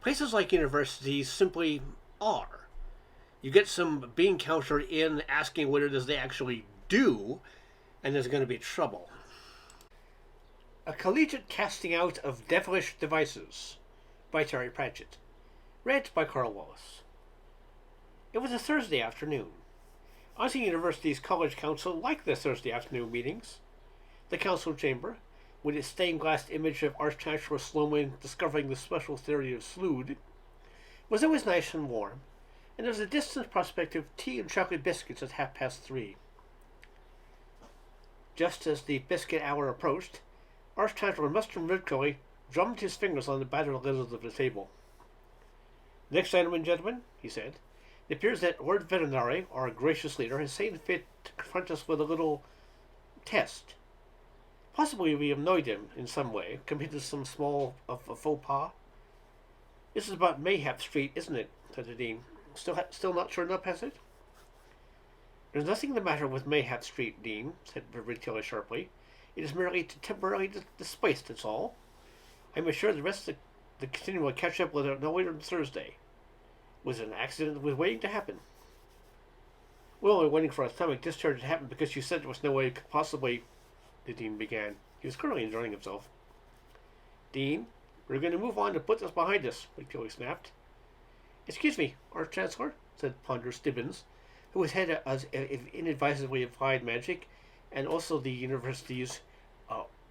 Places like universities simply are. You get some being countered in asking what it is they actually do, and there's going to be trouble. A collegiate casting out of devilish devices by Terry Pratchett. Read by Karl. It was a Thursday afternoon. Ozzy University's College Council liked the Thursday afternoon meetings. The council chamber, with its stained glass image of Arch-Chancellor Sloman discovering the special theory of Slood, was always nice and warm, and there was a distant prospect of tea and chocolate biscuits at 3:30. Just as the biscuit hour approached, Arch-Chancellor Mr. Ridcully drummed his fingers on the battered leathers of the table. "Next gentleman, gentlemen," he said. "It appears that Lord Veterinary, our gracious leader, has seen fit to confront us with a little test. Possibly we have annoyed him in some way, committed some small of a faux pas. This is about Mayhap Street, isn't it?" said the Dean. Still not sure enough, has it?" "There's nothing the matter with Mayhap Street, Dean," said Ridcully sharply. "It is merely temporarily displaced, that's all. I'm assured the rest of the continuum will catch up with it no later than Thursday. Was it an accident that was waiting to happen?" "We're only waiting for a atomic discharge to happen because you said there was no way it could possibly," the Dean began. He was clearly enjoying himself. "Dean, we're going to move on to put this behind us," Ridcully snapped. "Excuse me, Arch-Chancellor," said Ponder Stibbins, who was head of inadvisedly applied magic and also the university's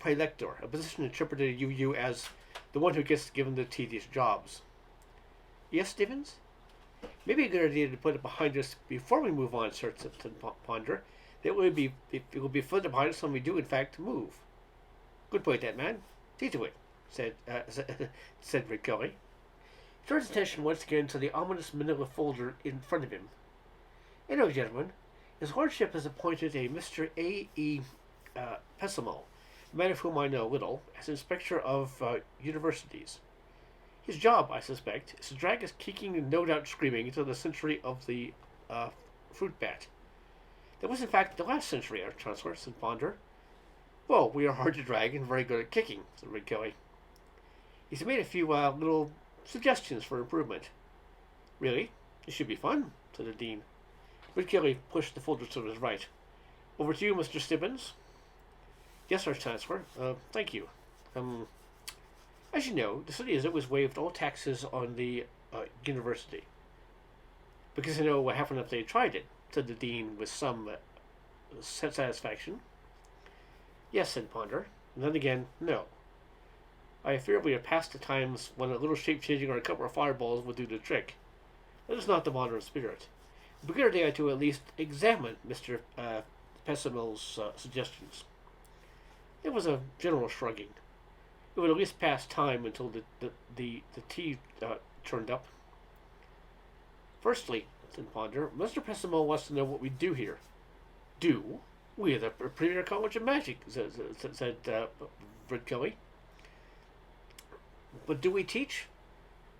praelector, a position interpreted to UU as the one who gets given the tedious jobs. "Yes, Stibbins? Maybe a good idea to put it behind us before we move on, sir," said Ponder. It will be further behind us when we do, in fact, move." "Good point, that man. See to it," said Ridcully. He turned his attention once again to the ominous manila folder in front of him. "Anyway, gentlemen, his lordship has appointed a Mr. A.E. Pessimo, a man of whom I know little, as inspector of universities. His job, I suspect, is to drag us kicking and no doubt screaming into the century of the fruit bat. That was in fact the last century, Chancellor," said Ponder. "Well, we are hard to drag and very good at kicking," said Ridcully. He's made a few little suggestions for improvement. "Really? It should be fun," said the Dean. Ridcully pushed the folder to his right. "Over to you, Mr. Stibbins." "Yes, sir, Chancellor. Thank you. As you know, the city has always waived all taxes on the university. Because you know what happened if they tried it," said the Dean with some satisfaction. "Yes," said Ponder. And then again, "No. I fear we are past the times when a little shape-changing or a couple of fireballs would do the trick. That is not the modern spirit. It would be a good idea to at least examine Mr. Pessimo's suggestions." There was a general shrugging. It would at least pass time until the tea turned up. "Firstly," said Ponder, "Mr. Pessimo wants to know what we do here." "Do? We are the premier college of magic," said Ridcully. "But do we teach?"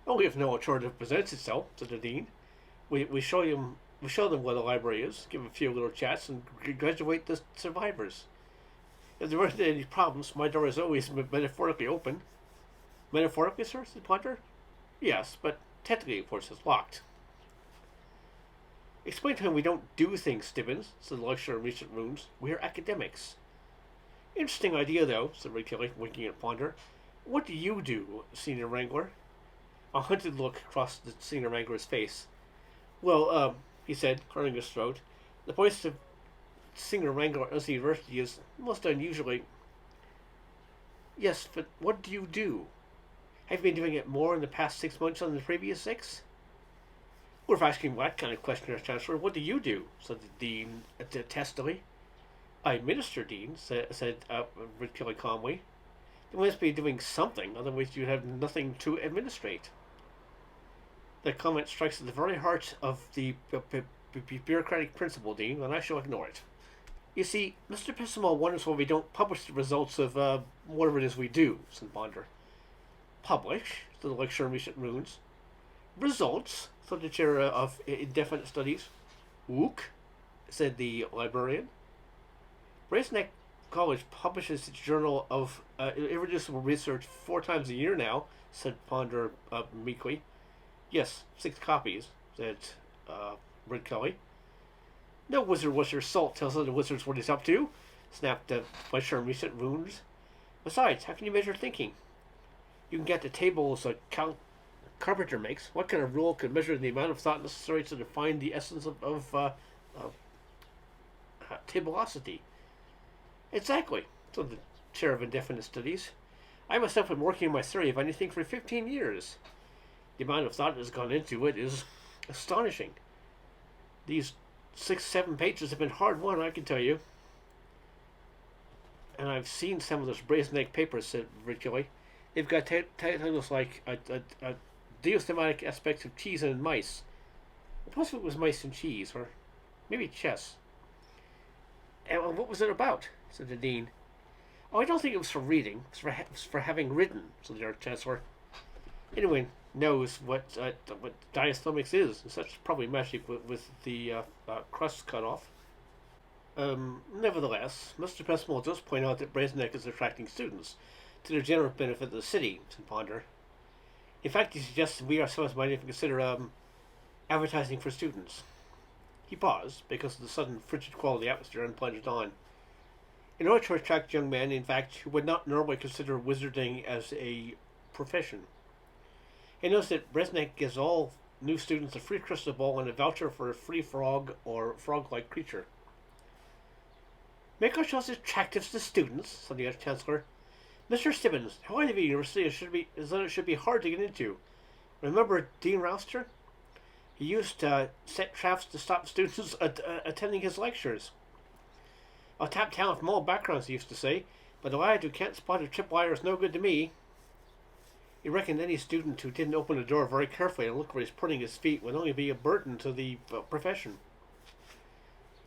"Only if no alternative presents itself," said the Dean. We show them where the library is, give a few little chats, and graduate the survivors. If there aren't any problems, my door is always metaphorically open." "Metaphorically, sir?" said Ponder. "Yes, but technically, of course, it's locked." "Explain to him we don't do things, Stibbins," said the lecturer in recent runes. "We are academics." "Interesting idea, though," said Ridcully, winking at Ponder. "What do you do, Senior Wrangler?" A hunted look crossed the Senior Wrangler's face. "Well, he said, clearing his throat, "the place of Senior Wrangler at the university is most unusually—" "Yes, but what do you do? Have you been doing it more in the past 6 months than the previous 6? "We're asking that kind of question, Chancellor. What do you do?" said the Dean testily. "I administer, Dean," said Ridcully calmly. "You must be doing something, otherwise you'd have nothing to administrate." "That comment strikes at the very heart of the bureaucratic principle, Dean, and I shall ignore it. You see, Mr. Pessimo wonders why we don't publish the results of whatever it is we do," said Ponder. "Publish?" said the lecturer in recent runes. "Results?" said the chair of indefinite studies. "Ook?" said the librarian. Braceneck college publishes its journal of irreducible research 4 times a year now, said Ponder meekly. Yes, 6 copies, said Ridcully. No wizard worth your salt tells other wizards what he's up to, snapped Fletcher in recent wounds. Besides, how can you measure thinking? You can get the tables a carpenter makes. What kind of rule could measure the amount of thought necessary to define the essence of tabulosity? Exactly, said the chair of indefinite studies. I myself have been working on my theory of anything for 15 years. The amount of thought that has gone into it is astonishing. These 6-7 pages have been hard won, I can tell you. And I've seen some of those brazen egg papers, said Ridcully. They've got titles like Idiosyncratic Aspects of Cheese and Mice. Possibly it was mice and cheese, or maybe chess. And what was it about? Said the dean. Oh, I don't think it was for reading. It was for having written, said the Arch-Chancellor. Anyone knows what diastolics is, and such probably magic with the crust cut off. Nevertheless, Mr. Percival does point out that Brazenneck is attracting students to the general benefit of the city, said Ponder. In fact, he suggests we ourselves might even consider advertising for students. He paused, because of the sudden frigid quality of the atmosphere, and plunged on. In order to attract young men, in fact, who would not normally consider wizarding as a profession. He knows that Brazenneck gives all new students a free crystal ball and a voucher for a free frog or frog-like creature. Make ourselves attractive to students, said the Chancellor. Mr. Stibbons, how I of a university is that it should be hard to get into. Remember Dean Rouster? He used to set traps to stop students attending his lectures. I'll tap talent from all backgrounds, he used to say, but a lad who can't spot a tripwire is no good to me. He reckoned any student who didn't open the door very carefully and look where he's putting his feet would only be a burden to the profession.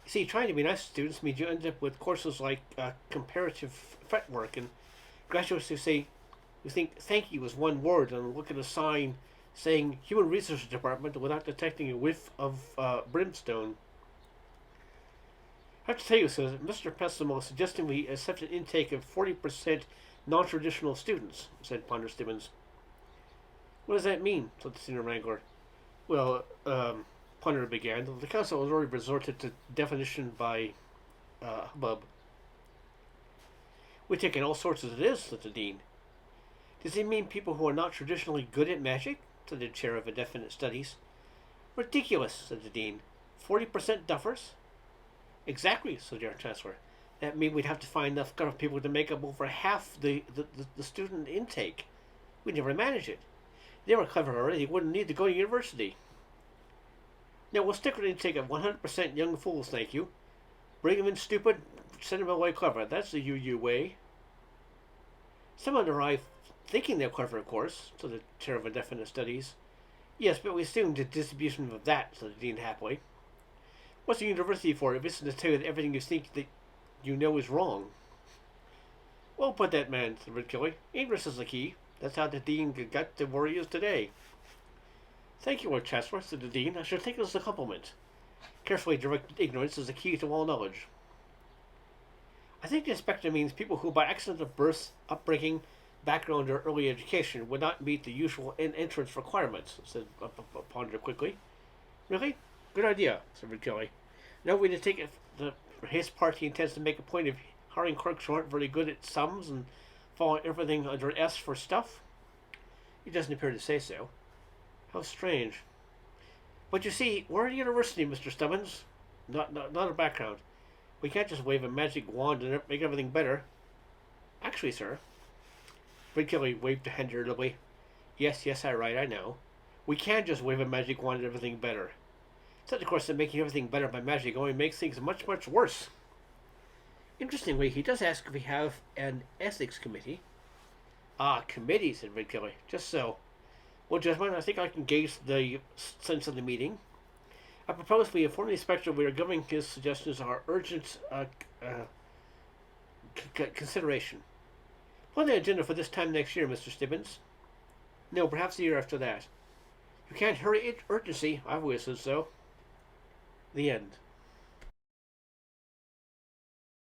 You see, trying to be nice to students means you end up with courses like comparative fretwork and graduates who think thank you is one word and look at a sign saying Human Resources Department without detecting a whiff of brimstone. I have to tell you, sir, Mr. Pessimo is suggesting we accept an intake of 40% non-traditional students, said Ponder Stibbons. What does that mean? Said the senior wrangler. Well, Ponder began. The council has already resorted to definition by hubbub. We take in all sorts as it is, said the dean. Does he mean people who are not traditionally good at magic? Said the chair of indefinite studies. Ridiculous, said the dean. 40% duffers? Exactly, said the Chancellor. That means we'd have to find enough kind of people to make up over half the student intake. We'd never manage it. They were clever already. They wouldn't need to go to university. Now, we'll stick with an intake of 100% young fools, thank you. Bring them in stupid, send them away clever. That's the UU way. Some arrive thinking they're clever, of course, said the chair of indefinite studies. Yes, but we assume the distribution of that, said the dean happily. What's the university for if it's to tell you that everything you think that you know is wrong? Well put that, man, said Ridcully. Ignorance is the key. That's how the dean got to where he is today. Thank you, Lord Chancellor, said the dean. I should take this as a compliment. Carefully directed ignorance is the key to all knowledge. I think the inspector means people who, by accident of birth, upbringing, background, or early education would not meet the usual entrance requirements, said Ponder quickly. Really? Good idea, said Ridcully. Now we need to take it for his part he intends to make a point of hiring clerks who aren't very good at sums and following everything under S for stuff? He doesn't appear to say so. How strange. But you see, we're at a university, Mr. Stubbins. Not a background. We can't just wave a magic wand and make everything better. Actually, sir. Ridcully waved a hand irritably. Yes, I know. We can't just wave a magic wand and everything better. Such, of course, that making everything better by magic only makes things much, much worse. Interestingly, he does ask if we have an ethics committee. Ah, committee, said Ridcully. Just so. Well, gentlemen, I think I can gauge the sense of the meeting. I propose we inform the inspector we are giving his suggestions our urgent consideration. Plan the agenda for this time next year, Mr. Stibbins. No, perhaps the year after that. You can't hurry urgency. I've always said so. The end.